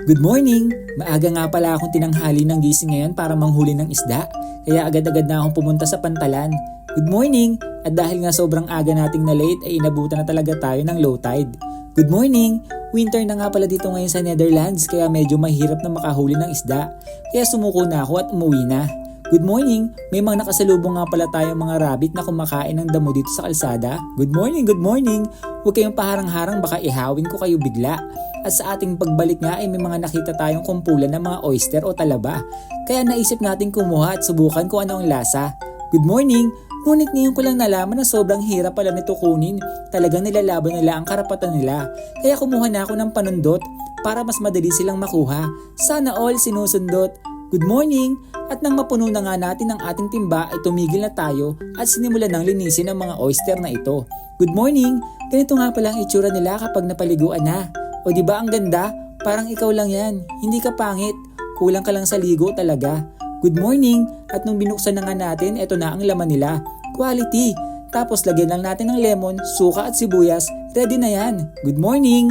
Good morning! Maaga nga pala akong tinanghali ng gising ngayon para manghuli ng isda. Kaya agad-agad na akong pumunta sa pantalan. Good morning! At dahil nga sobrang aga nating na late ay inabutan na talaga tayo ng low tide. Good morning! Winter na nga pala dito ngayon sa Netherlands kaya medyo mahirap na makahuli ng isda. Kaya sumuko na ako at umuwi na. Good morning! May mga nakasalubong nga pala tayong mga rabbit na kumakain ng damo dito sa kalsada. Good morning! Good morning! Huwag kayong paharang-harang baka ihawin ko kayo bigla. At sa ating pagbalik nga ay may mga nakita tayong kumpulan ng mga oyster o talaba. Kaya naisip natin kumuha at subukan kung ano ang lasa. Good morning! Ngunit ngayon ko lang nalaman na sobrang hirap pala nito kunin. Talagang nilalaban nila ang karapatan nila. Kaya kumuha na ako ng panundot para mas madali silang makuha. Sana all sinusundot. Good morning! At nang mapuno na nga natin ang ating timba ay tumigil na tayo at sinimulan ng linisin ang mga oyster na ito. Good morning! Ganito nga pala ang itsura nila kapag napaliguan na. O diba ang ganda? Parang ikaw lang yan. Hindi ka pangit. Kulang ka lang sa ligo talaga. Good morning! At nung binuksan na nga natin, eto na ang laman nila. Quality! Tapos lagyan lang natin ng lemon, suka at sibuyas. Ready na yan. Good morning!